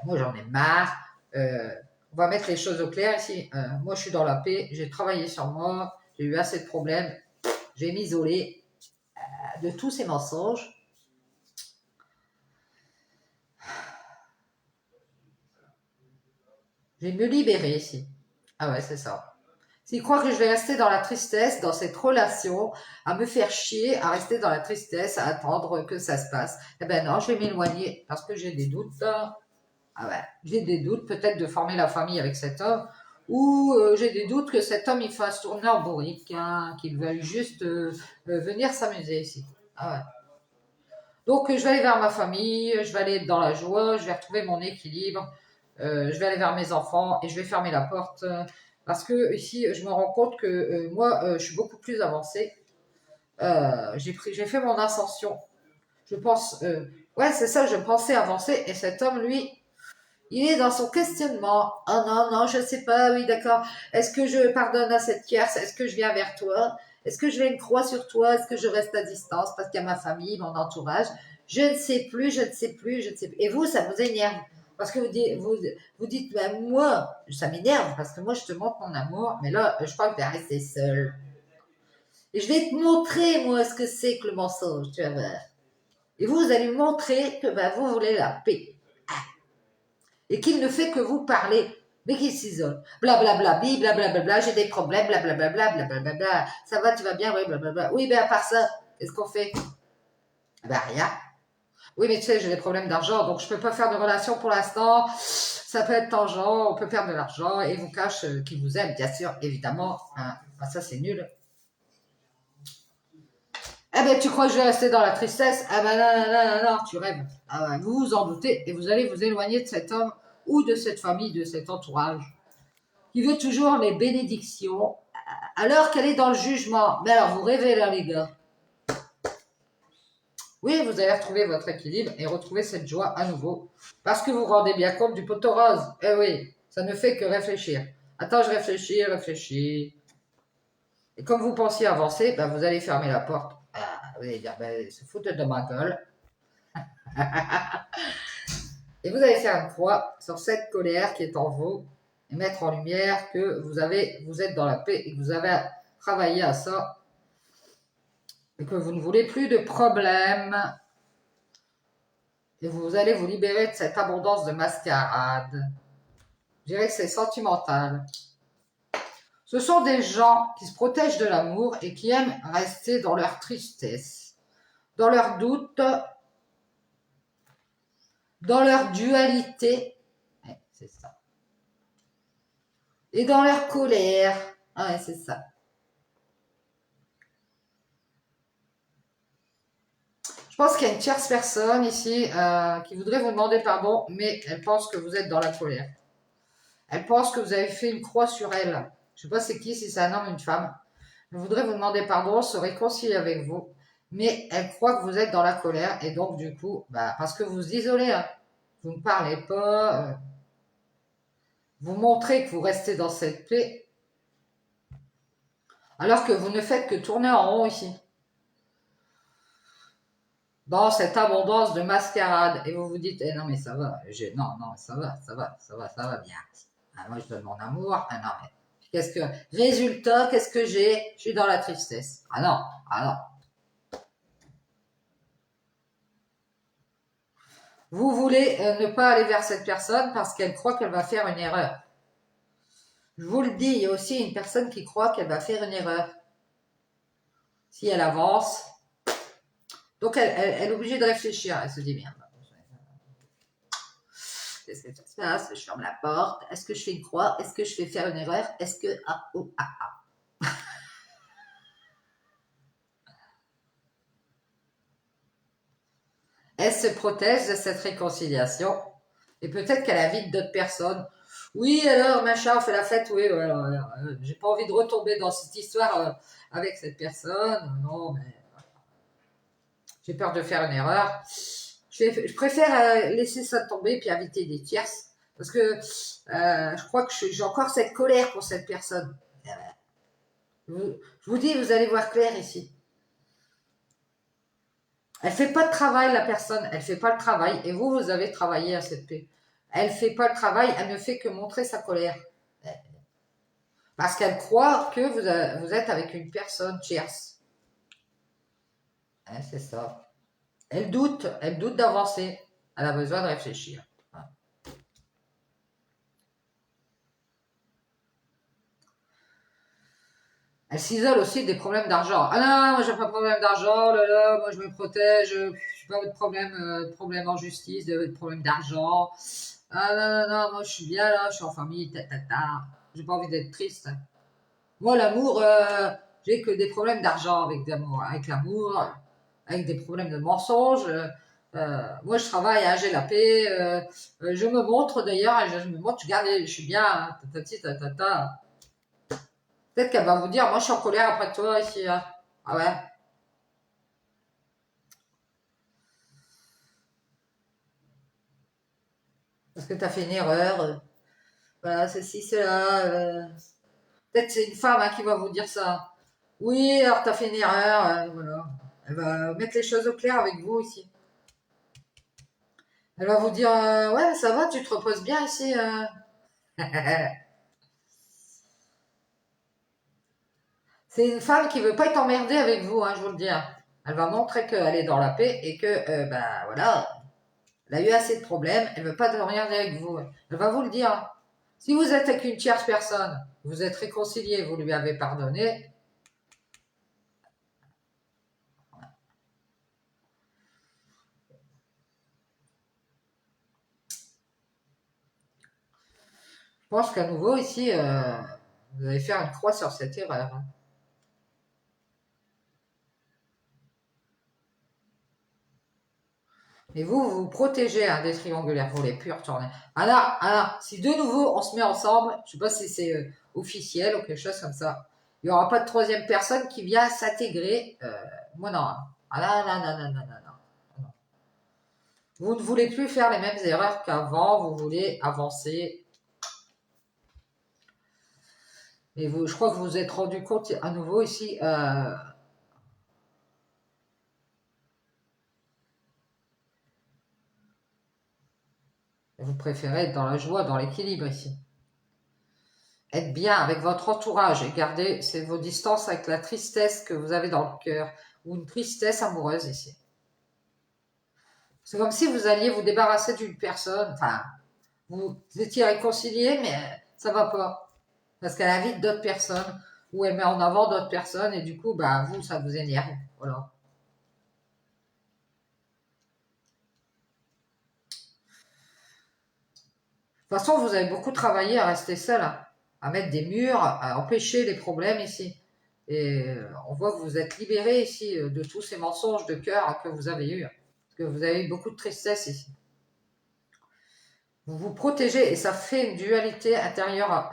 moi j'en ai marre, on va mettre les choses au clair ici. Moi, je suis dans la paix, j'ai travaillé sur moi, j'ai eu assez de problèmes, j'ai m'isoler de tous ces mensonges. Je vais me libérer ici. Ah ouais, c'est ça. S'il croit que je vais rester dans la tristesse, dans cette relation, à me faire chier, à rester dans la tristesse, à attendre que ça se passe, eh ben non, je vais m'éloigner parce que j'ai des doutes. Ah ouais, j'ai des doutes peut-être de former la famille avec cet homme, ou j'ai des doutes que cet homme il fasse tourner en bourrique, hein, qu'il veuille juste venir s'amuser ici. Ah ouais. Donc je vais aller vers ma famille, je vais aller être dans la joie, je vais retrouver mon équilibre, je vais aller vers mes enfants et je vais fermer la porte parce que ici je me rends compte que moi je suis beaucoup plus avancée. J'ai fait mon ascension. Je pense, ouais c'est ça, je pensais avancer et cet homme lui, il est dans son questionnement. Oh non non je sais pas, oui d'accord. Est-ce que je pardonne à cette tierce? Est-ce que je viens vers toi? Est-ce que je vais une croix sur toi? Est-ce que je reste à distance parce qu'il y a ma famille, mon entourage? Je ne sais plus, je ne sais plus, je ne sais plus. Et vous, ça vous énerve. Parce que vous dites, ben, moi, ça m'énerve parce que moi, je te montre mon amour, mais là, je crois que tu vas rester seule. Et je vais te montrer, moi, ce que c'est que le mensonge, tu vas voir. Et vous allez me montrer que ben, vous voulez la paix. Et qu'il ne fait que vous parler, mais qu'il s'isole. Blablabla, blablabla, j'ai des problèmes, blablabla, blablabla. Ça va, tu vas bien, oui, blablabla. Oui, ben à part ça, qu'est-ce qu'on fait? Ben rien. Oui, mais tu sais, j'ai des problèmes d'argent, donc je peux pas faire de relation pour l'instant. Ça peut être tangent, on peut perdre de l'argent et vous cache qu'il vous aime, bien sûr, évidemment. Hein. Ben, ça, c'est nul. Eh ben, tu crois que je vais rester dans la tristesse? Ah ben non, non, non, non, non, tu rêves. Ah ben, vous vous en doutez et vous allez vous éloigner de cet homme ou de cette famille, de cet entourage qui veut toujours les bénédictions alors qu'elle est dans le jugement. Mais alors, vous rêvez là, les gars. Oui, vous allez retrouver votre équilibre et retrouver cette joie à nouveau. Parce que vous vous rendez bien compte du poteau rose. Eh oui, ça ne fait que réfléchir. Attends, je réfléchis, réfléchis. Et comme vous pensiez avancer, ben vous allez fermer la porte. Ah, vous allez dire, ben, se foutent de ma gueule. Et vous allez faire une croix sur cette colère qui est en vous et mettre en lumière que vous êtes dans la paix et que vous avez travaillé à ça et que vous ne voulez plus de problèmes. Et vous allez vous libérer de cette abondance de mascarade. Je dirais que c'est sentimental. Ce sont des gens qui se protègent de l'amour et qui aiment rester dans leur tristesse, dans leur doute, dans leur dualité. Ouais, c'est ça. Et dans leur colère. Ouais, c'est ça. Je pense qu'il y a une tierce personne ici qui voudrait vous demander pardon, mais elle pense que vous êtes dans la colère. Elle pense que vous avez fait une croix sur elle. Je ne sais pas c'est qui, si c'est un homme ou une femme. Elle voudrait vous demander pardon, se réconcilier avec vous, mais elle croit que vous êtes dans la colère et donc du coup, parce que vous vous isolez, hein, vous ne parlez pas, vous montrez que vous restez dans cette paix, alors que vous ne faites que tourner en rond ici, dans cette abondance de mascarade, et vous vous dites, non mais ça va, non, ça va bien. Ah, moi je donne mon amour, ah non mais résultat, qu'est-ce que j'ai? Je suis dans la tristesse. Ah non. Vous voulez ne pas aller vers cette personne parce qu'elle croit qu'elle va faire une erreur. Je vous le dis, il y a aussi une personne qui croit qu'elle va faire une erreur. Si elle avance, donc elle est obligée de réfléchir. Elle se dit, merde, qu'est-ce que ça se passe? Je ferme la porte. Est-ce que je fais une croix? Est-ce que je vais faire une erreur? Est-ce que... Ah, oh, ah, ah. Elle se protège de cette réconciliation. Et peut-être qu'elle invite d'autres personnes. Oui, alors, machin, on fait la fête. Oui, voilà. J'ai pas envie de retomber dans cette histoire avec cette personne. Non, mais j'ai peur de faire une erreur. Je préfère laisser ça tomber puis inviter des tierces. Parce que je crois que j'ai encore cette colère pour cette personne. Je vous dis, vous allez voir clair ici. Elle fait pas de travail, la personne. Elle fait pas le travail. Et vous, vous avez travaillé à cette paix. Elle fait pas le travail. Elle ne fait que montrer sa colère. Parce qu'elle croit que vous êtes avec une personne tierce. Hein, c'est ça. Elle doute d'avancer. Elle a besoin de réfléchir. Elle s'isole aussi des problèmes d'argent. Ah non, moi j'ai pas de problème d'argent, là, moi je me protège, je suis pas de problème en justice, de problème d'argent. Ah non, moi je suis bien là, je suis en famille, J'ai pas envie d'être triste. Moi l'amour, j'ai que des problèmes d'argent avec l'amour, avec des problèmes de mensonges. Moi je travaille, hein, j'ai la paix, je me montre d'ailleurs, je me montre, je suis bien, hein, Peut-être qu'elle va vous dire, moi je suis en colère après toi ici. Hein. Ah ouais. Parce que tu as fait une erreur. Voilà, ceci, cela. Peut-être c'est une femme hein, qui va vous dire ça. Oui, alors tu as fait une erreur. Voilà. Elle va mettre les choses au clair avec vous ici. Elle va vous dire, ouais, ça va, tu te reposes bien ici. C'est une femme qui veut pas être emmerdée avec vous, hein, je vous le dis. Hein. Elle va montrer qu'elle est dans la paix et que, voilà, elle a eu assez de problèmes, elle veut pas t'emmerder avec vous. Elle va vous le dire. Hein. Si vous êtes avec une tierce personne, vous êtes réconcilié, vous lui avez pardonné, je pense qu'à nouveau ici, vous allez faire une croix sur cette erreur. Hein. Et vous vous protégez hein, des triangulaires, vous les plus retourner. Si de nouveau on se met ensemble, je sais pas si c'est officiel ou quelque chose comme ça, il n'y aura pas de troisième personne qui vient s'intégrer. Moi non. Hein. Non. Vous ne voulez plus faire les mêmes erreurs qu'avant, vous voulez avancer. Et vous, je crois que vous vous êtes rendu compte à nouveau ici. Vous préférez être dans la joie, dans l'équilibre ici. Être bien avec votre entourage et garder vos distances avec la tristesse que vous avez dans le cœur ou une tristesse amoureuse ici. C'est comme si vous alliez vous débarrasser d'une personne, enfin, vous étiez réconcilié, mais ça va pas. Parce qu'elle invite d'autres personnes ou elle met en avant d'autres personnes et du coup, vous, ça vous énerve. Voilà. De toute façon, vous avez beaucoup travaillé à rester seul, hein, à mettre des murs, à empêcher les problèmes ici. Et on voit que vous êtes libéré ici de tous ces mensonges de cœur que vous avez eus. Parce que vous avez eu beaucoup de tristesse ici. Vous vous protégez et ça fait une dualité intérieure.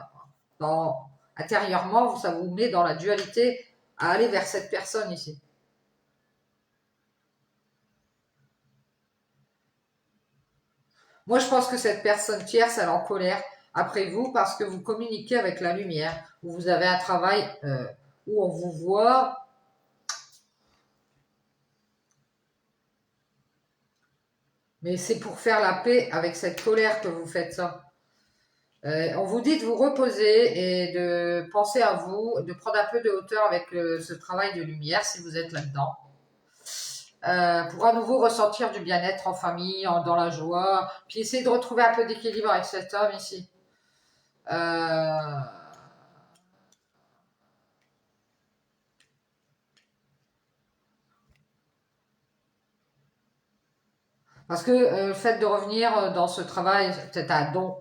Intérieurement, ça vous met dans la dualité à aller vers cette personne ici. Moi, je pense que cette personne tierce, elle est en colère après vous parce que vous communiquez avec la lumière, où vous avez un travail où on vous voit. Mais c'est pour faire la paix avec cette colère que vous faites ça. On vous dit de vous reposer et de penser à vous, de prendre un peu de hauteur avec ce travail de lumière si vous êtes là-dedans. Pour à nouveau ressentir du bien-être en famille, dans la joie, puis essayer de retrouver un peu d'équilibre avec cet homme ici. Parce que le fait de revenir dans ce travail, c'est peut-être un don,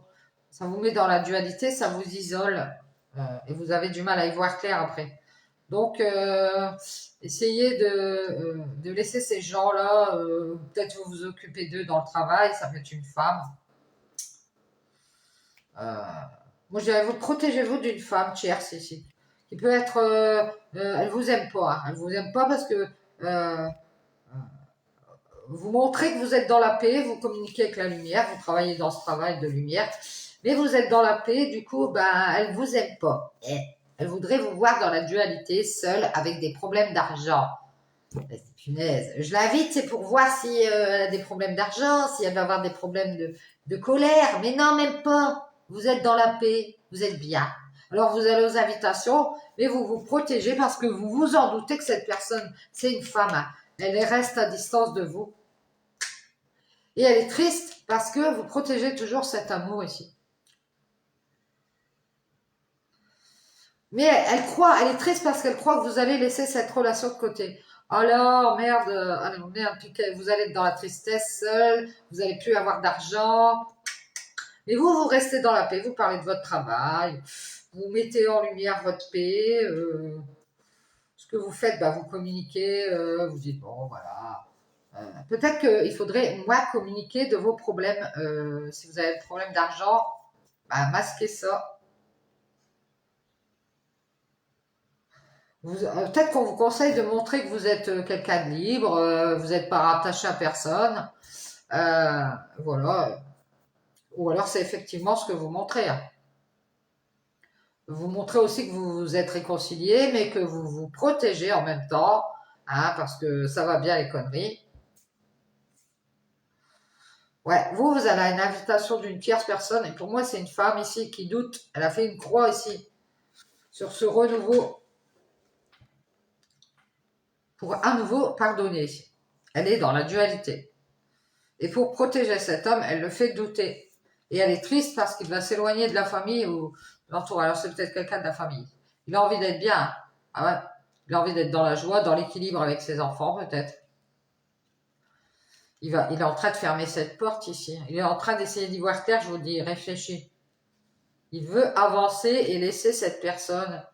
ça vous met dans la dualité, ça vous isole et vous avez du mal à y voir clair après. Donc, essayez de laisser ces gens-là, peut-être vous vous occupez d'eux dans le travail, ça peut être une femme. Moi, je dirais, vous protégez-vous d'une femme tierce ici, qui peut être, elle vous aime pas, hein. Elle vous aime pas parce que vous montrez que vous êtes dans la paix, vous communiquez avec la lumière, vous travaillez dans ce travail de lumière, mais vous êtes dans la paix, du coup, ben, elle vous aime pas. Elle voudrait vous voir dans la dualité, seule, avec des problèmes d'argent. Punaise. Je l'invite, c'est pour voir si elle a des problèmes d'argent, si elle va avoir des problèmes de colère. Mais non, même pas. Vous êtes dans la paix, vous êtes bien. Alors vous allez aux invitations, mais vous vous protégez parce que vous vous en doutez que cette personne, c'est une femme. Elle reste à distance de vous. Et elle est triste parce que vous protégez toujours cet amour ici. Mais elle croit, elle est triste parce qu'elle croit que vous allez laisser cette relation de côté. Alors, merde, vous allez être dans la tristesse seule, vous n'allez plus avoir d'argent. Mais vous restez dans la paix, vous parlez de votre travail, vous mettez en lumière votre paix. Ce que vous faites, bah, vous communiquez, vous dites, bon, voilà. Peut-être qu'il faudrait moins communiquer de vos problèmes. Si vous avez des problèmes d'argent, bah, masquez ça. Peut-être qu'on vous conseille de montrer que vous êtes quelqu'un de libre, vous n'êtes pas rattaché à personne. Voilà. Ou alors c'est effectivement ce que vous montrez, hein. Vous montrez aussi que vous vous êtes réconcilié, mais que vous vous protégez en même temps, hein, parce que ça va bien les conneries. Ouais, vous avez une invitation d'une tierce personne, et pour moi c'est une femme ici qui doute. Elle a fait une croix ici, sur ce renouveau, pour à nouveau pardonner. Elle est dans la dualité. Et pour protéger cet homme, elle le fait douter. Et elle est triste parce qu'il va s'éloigner de la famille ou de l'entourage. Alors c'est peut-être quelqu'un de la famille. Il a envie d'être bien. Ah ouais. Il a envie d'être dans la joie, dans l'équilibre avec ses enfants peut-être. Il est en train de fermer cette porte ici. Il est en train d'essayer d'y voir clair, je vous dis, réfléchis. Il veut avancer et laisser cette personne.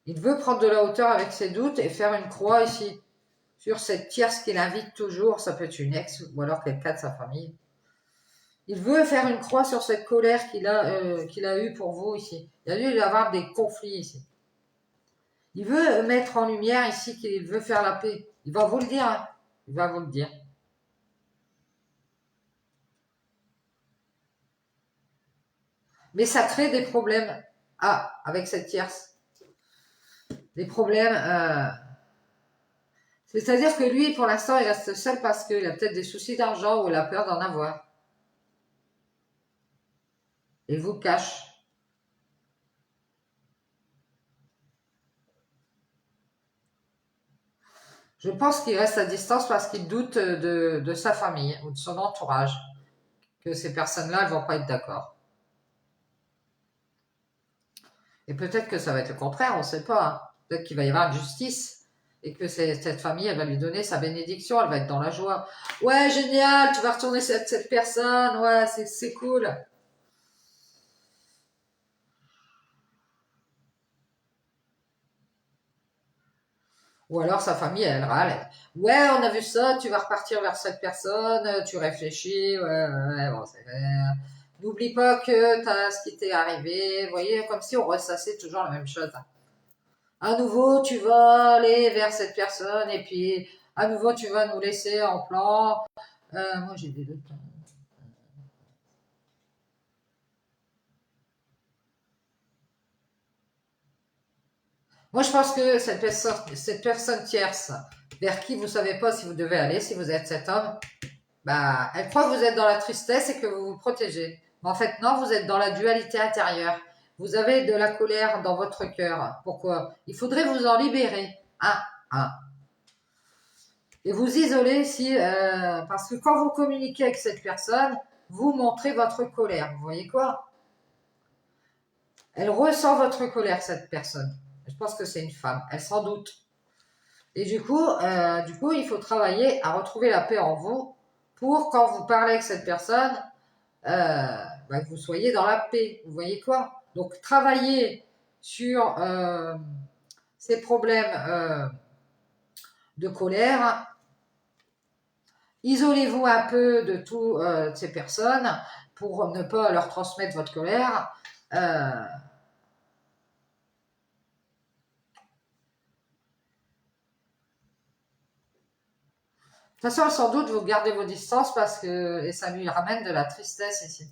Il veut prendre de la hauteur avec ses doutes et faire une croix ici. Sur cette tierce qu'il invite toujours, ça peut être une ex ou alors quelqu'un de sa famille. Il veut faire une croix sur cette colère qu'il a eue pour vous ici. Il a dû y avoir des conflits ici. Il veut mettre en lumière ici qu'il veut faire la paix. Il va vous le dire, hein. Il va vous le dire. Mais ça crée des problèmes avec cette tierce. Des problèmes. C'est-à-dire que lui, pour l'instant, il reste seul parce qu'il a peut-être des soucis d'argent ou il a peur d'en avoir. Il vous cache. Je pense qu'il reste à distance parce qu'il doute de sa famille ou de son entourage. Que ces personnes-là, elles vont pas être d'accord. Et peut-être que ça va être le contraire, on ne sait pas, hein. Peut-être qu'il va y avoir une justice et que cette famille, elle va lui donner sa bénédiction, elle va être dans la joie. Ouais, génial, tu vas retourner cette personne, ouais, c'est cool. Ou alors sa famille, elle râle. Ouais, on a vu ça, tu vas repartir vers cette personne, tu réfléchis, ouais, bon, c'est vrai. N'oublie pas que t'as ce qui t'est arrivé. Vous voyez, comme si on ressassait toujours la même chose. À nouveau, tu vas aller vers cette personne et puis à nouveau, tu vas nous laisser en plan. Moi, j'ai des doutes. Moi, je pense que cette personne tierce vers qui vous ne savez pas si vous devez aller, si vous êtes cet homme, bah, elle croit que vous êtes dans la tristesse et que vous vous protégez. Mais en fait, non, vous êtes dans la dualité intérieure. Vous avez de la colère dans votre cœur. Pourquoi? Il faudrait vous en libérer. Ah, ah. Et vous isoler si, parce que quand vous communiquez avec cette personne, vous montrez votre colère. Vous voyez quoi? Elle ressent votre colère, cette personne. Je pense que c'est une femme. Elle s'en doute. Et du coup, il faut travailler à retrouver la paix en vous pour quand vous parlez avec cette personne, que vous soyez dans la paix. Vous voyez quoi? Donc, travaillez sur ces problèmes de colère. Isolez-vous un peu de toutes ces personnes pour ne pas leur transmettre votre colère. De toute façon, sans doute, vous gardez vos distances parce que et ça lui ramène de la tristesse ici.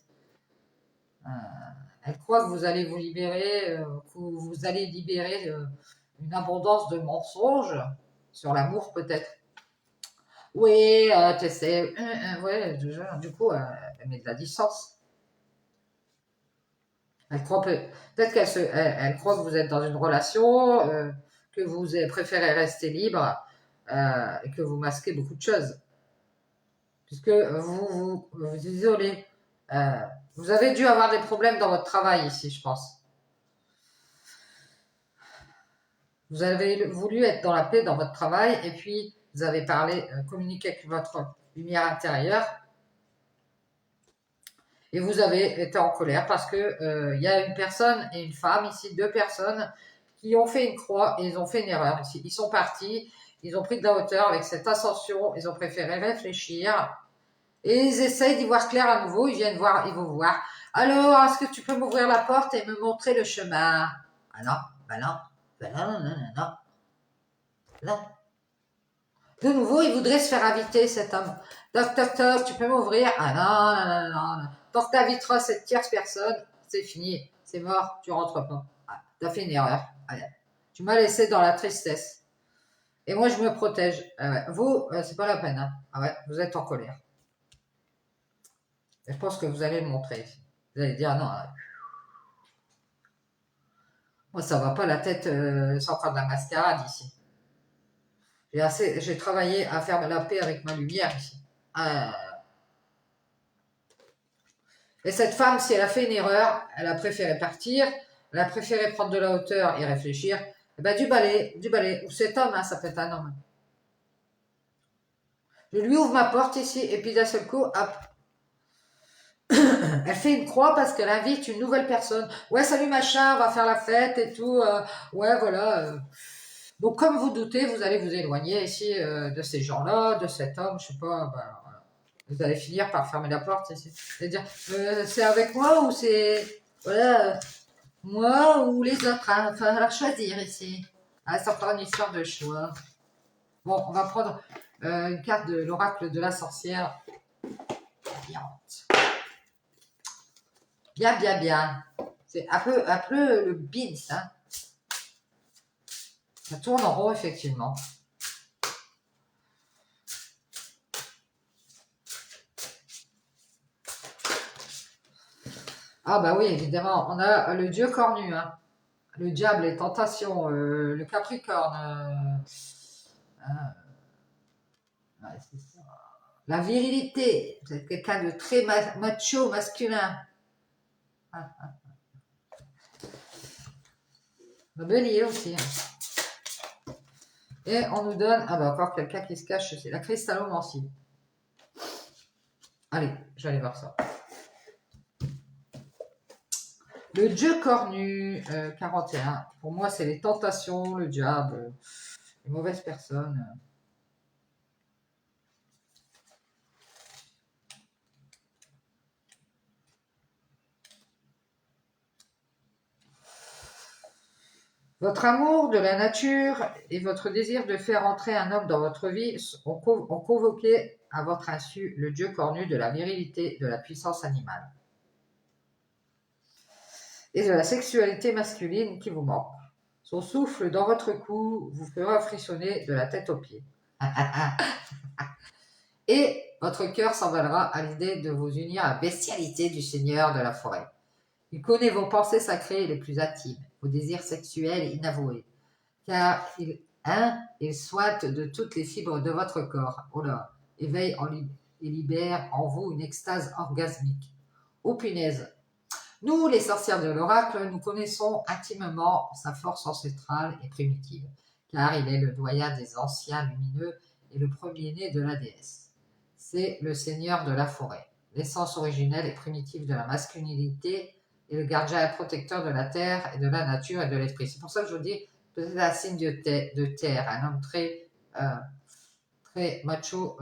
Euh, Elle croit que vous allez vous libérer, que vous allez libérer une abondance de mensonges sur l'amour peut-être. Oui, tu sais, ouais, du coup, elle met de la distance. Elle croit peut-être elle croit que vous êtes dans une relation, que vous préférez rester libre et que vous masquez beaucoup de choses, puisque vous isolez. Euh, vous avez dû avoir des problèmes dans votre travail ici, je pense. Vous avez voulu être dans la paix dans votre travail et puis vous avez parlé, communiqué avec votre lumière intérieure et vous avez été en colère parce que il y a une personne et une femme ici, deux personnes qui ont fait une croix et ils ont fait une erreur ici. Ils sont partis, ils ont pris de la hauteur avec cette ascension, ils ont préféré réfléchir et ils essayent d'y voir clair à nouveau. Ils viennent voir, ils vont voir. Alors, est-ce que tu peux m'ouvrir la porte et me montrer le chemin? Ah non, ben non, ben non, non, non, non, non. De nouveau, il voudrait se faire inviter, cet homme. Toc, toc, toc, tu peux m'ouvrir? Ah non, non, non, non, non. Tant que tu inviteras cette tierce personne, c'est fini, c'est mort, tu rentres pas. Ah, tu as fait une erreur. Ah, tu m'as laissé dans la tristesse. Et moi, je me protège. Ah ouais. Vous, c'est pas la peine. Hein. Ah ouais, vous êtes en colère. Et je pense que vous allez le montrer. Vous allez dire, ah non, moi, ça va pas la tête, c'est encore de la mascarade ici. J'ai travaillé à faire la paix avec ma lumière ici. Ah, et cette femme, si elle a fait une erreur, elle a préféré partir, elle a préféré prendre de la hauteur et réfléchir. Eh ben, du balai. Ou cet homme, hein, ça peut être un homme. Je lui ouvre ma porte ici, et puis d'un seul coup, hop. Elle fait une croix parce qu'elle invite une nouvelle personne. Ouais, salut machin, on va faire la fête et tout. Ouais, voilà. Donc, comme vous doutez, vous allez vous éloigner ici de ces gens-là, de cet homme, je sais pas. Ben, voilà. Vous allez finir par fermer la porte ici. Et dire, c'est avec moi ou c'est... Voilà, moi ou les autres, hein. Il va falloir choisir ici. Ah, c'est encore une histoire de choix. Bon, on va prendre une carte de l'oracle de la sorcière. Bien, bien, bien, bien. C'est un peu le beans, hein. Ça tourne en rond, effectivement. Ah bah oui, évidemment. On a le dieu cornu, hein. Le diable, les tentations, le capricorne. Ouais, c'est ça. La virilité. Vous êtes quelqu'un de très macho, masculin. Ah, le bélier aussi. Hein. Et on nous donne, ah bah encore quelqu'un qui se cache, c'est la cristallomancie. Allez, je vais aller voir ça. Le dieu cornu, 41. Pour moi, c'est les tentations, le diable. une mauvaise personne. Votre amour de la nature et votre désir de faire entrer un homme dans votre vie ont convoqué à votre insu le dieu cornu de la virilité, de la puissance animale et de la sexualité masculine qui vous manque. Son souffle dans votre cou vous fera frissonner de la tête aux pieds. Et votre cœur s'envolera à l'idée de vous unir à la bestialité du seigneur de la forêt. Il connaît vos pensées sacrées les plus intimes, vos désirs sexuels inavoués, car il sointe de toutes les fibres de votre corps, éveille et libère en vous une extase orgasmique. Oh punaise! Nous, les sorcières de l'oracle, nous connaissons intimement sa force ancestrale et primitive, car il est le doyen des anciens lumineux et le premier-né de la déesse. C'est le seigneur de la forêt, l'essence originelle et primitive de la masculinité et le gardien et protecteur de la terre et de la nature et de l'esprit. C'est pour ça que je vous dis, peut-être un signe de terre, un homme très macho,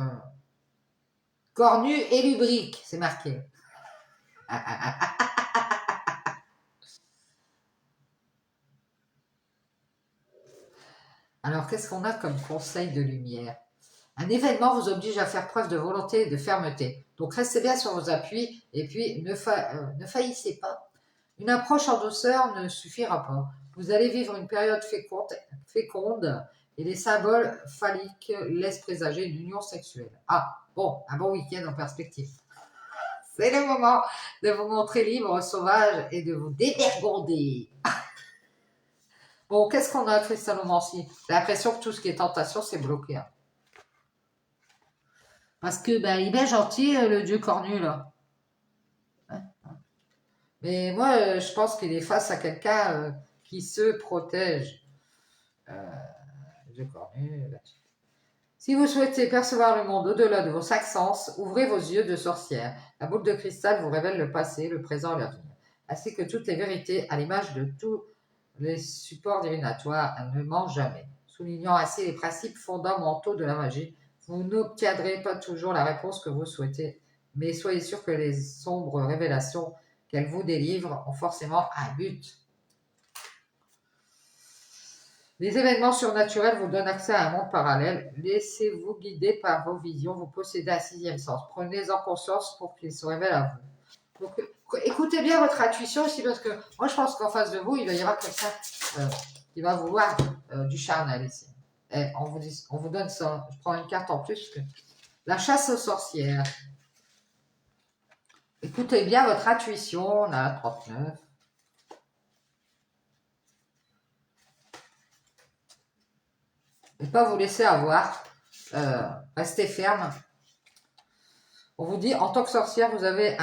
cornu et lubrique, c'est marqué. Alors, qu'est-ce qu'on a comme conseil de lumière? Un événement vous oblige à faire preuve de volonté et de fermeté. Donc, restez bien sur vos appuis et puis ne faillissez pas. Une approche en douceur ne suffira pas. Vous allez vivre une période féconde et les symboles phalliques laissent présager une union sexuelle. Ah, bon, un bon week-end en perspective. C'est le moment de vous montrer libre, sauvage et de vous dévergonder. Bon, qu'est-ce qu'on a, cristallomancie? J'ai l'impression que tout ce qui est tentation, c'est bloqué. Hein. Parce que, ben, il est bien gentil, le dieu cornu, là. Hein. Mais moi, je pense qu'il est face à quelqu'un qui se protège. Dieu cornu, là-dessus. Si vous souhaitez percevoir le monde au-delà de vos 5 sens, ouvrez vos yeux de sorcière. La boule de cristal vous révèle le passé, le présent et l'avenir, ainsi que toutes les vérités à l'image de tous les supports divinatoires. Elle ne ment jamais. Soulignant ainsi les principes fondamentaux de la magie, vous n'obtiendrez pas toujours la réponse que vous souhaitez, mais soyez sûr que les sombres révélations qu'elle vous délivre ont forcément un but. Les événements surnaturels vous donnent accès à un monde parallèle. Laissez-vous guider par vos visions. Vous possédez un 6e sens. Prenez-en conscience pour qu'il se révèle à vous. Donc, écoutez bien votre intuition aussi, parce que moi, je pense qu'en face de vous, il va y avoir quelqu'un qui va vouloir du charnel ici. Et on vous donne ça. Je prends une carte en plus. La chasse aux sorcières. Écoutez bien votre intuition. On a 39. Ne pas vous laisser avoir. Restez ferme. On vous dit, en tant que sorcière, vous avez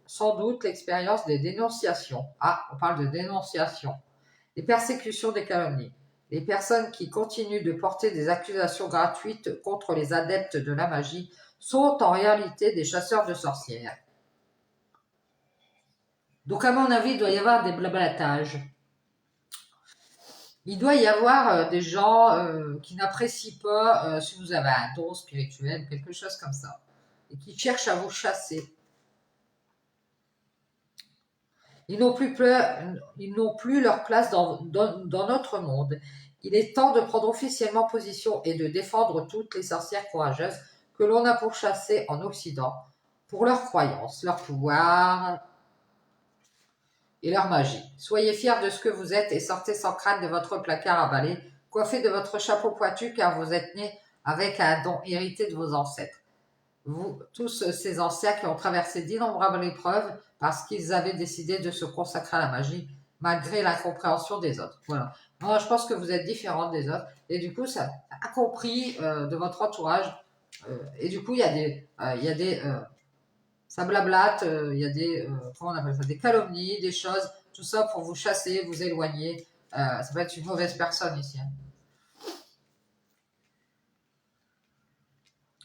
sans doute l'expérience des dénonciations. Ah, on parle de dénonciation. Les persécutions, des calomnies. Les personnes qui continuent de porter des accusations gratuites contre les adeptes de la magie sont en réalité des chasseurs de sorcières. Donc, à mon avis, il doit y avoir des blablatages. Il doit y avoir des gens qui n'apprécient pas si vous avez un don spirituel, quelque chose comme ça, et qui cherchent à vous chasser. Ils n'ont plus leur place dans notre monde. Il est temps de prendre officiellement position et de défendre toutes les sorcières courageuses que l'on a pourchassées en Occident pour leurs croyances, leur pouvoir et leur magie. Soyez fiers de ce que vous êtes et sortez sans crainte de votre placard à balai, coiffez de votre chapeau pointu car vous êtes nés avec un don hérité de vos ancêtres. Vous, tous ces anciens qui ont traversé d'innombrables épreuves parce qu'ils avaient décidé de se consacrer à la magie malgré l'incompréhension des autres. Voilà. Moi, je pense que vous êtes différente des autres et du coup, ça a compris de votre entourage. Et du coup, il y a des ça blablate, il y a des, comment on appelle ça, des calomnies, des choses, tout ça pour vous chasser, vous éloigner. Ça peut être une mauvaise personne ici. Hein.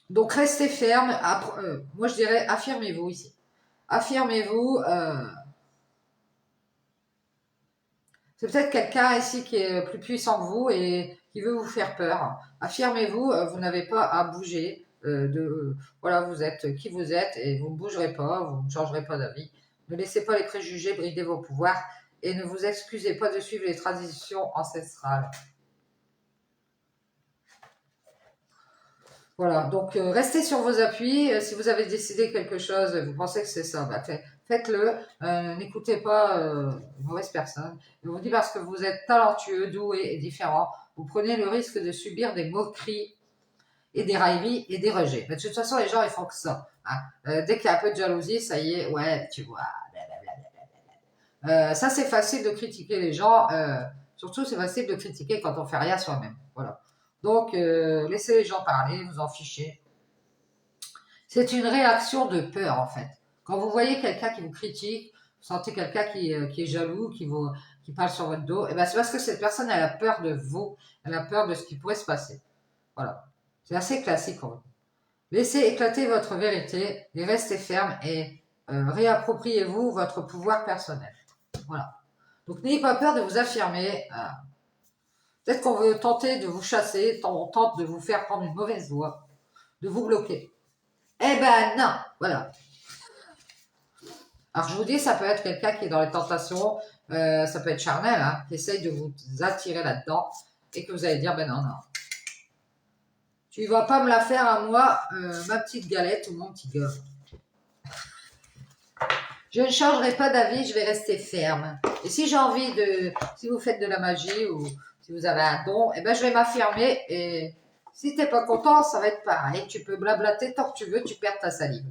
Donc restez ferme. Moi je dirais affirmez-vous ici. Affirmez-vous. C'est peut-être quelqu'un ici qui est plus puissant que vous et qui veut vous faire peur. Affirmez-vous, vous n'avez pas à bouger. Voilà, vous êtes qui vous êtes et vous ne bougerez pas, vous ne changerez pas d'avis. Ne laissez pas les préjugés brider vos pouvoirs et ne vous excusez pas de suivre les traditions ancestrales. Voilà, donc restez sur vos appuis. Si vous avez décidé quelque chose, vous pensez que c'est ça, bah, faites-le. N'écoutez pas une mauvaise personne. Je vous dis parce que vous êtes talentueux, doué et différent, vous prenez le risque de subir des moqueries et des railleries et des rejets. Mais de toute façon, les gens, ils font que ça. Hein. Dès qu'il y a un peu de jalousie, ça y est, ouais, tu vois. Ça, c'est facile de critiquer les gens. Surtout, c'est facile de critiquer quand on fait rien soi-même. Voilà. Donc, laissez les gens parler, vous en fichez. C'est une réaction de peur, en fait. Quand vous voyez quelqu'un qui vous critique, vous sentez quelqu'un qui est jaloux, qui parle sur votre dos, et ben c'est parce que cette personne, elle a peur de vous, elle a peur de ce qui pourrait se passer. Voilà. C'est assez classique. Laissez éclater votre vérité et restez ferme et réappropriez-vous votre pouvoir personnel. Voilà. Donc n'ayez pas peur de vous affirmer. Peut-être qu'on veut tenter de vous chasser, on tente de vous faire prendre une mauvaise voie, de vous bloquer. Eh ben non, voilà. Alors je vous dis, ça peut être quelqu'un qui est dans les tentations, ça peut être charnel, hein, qui essaye de vous attirer là-dedans et que vous allez dire, ben non, non. Tu vas pas me la faire à moi, ma petite galette ou mon petit gars. Je ne changerai pas d'avis, je vais rester ferme. Et si j'ai envie si vous faites de la magie ou si vous avez un don, eh ben je vais m'affirmer et si t'es pas content, ça va être pareil. Tu peux blablater tant que tu veux, tu perds ta salive.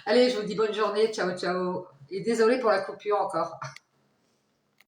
Allez, je vous dis bonne journée, ciao ciao. Et désolé pour la coupure encore.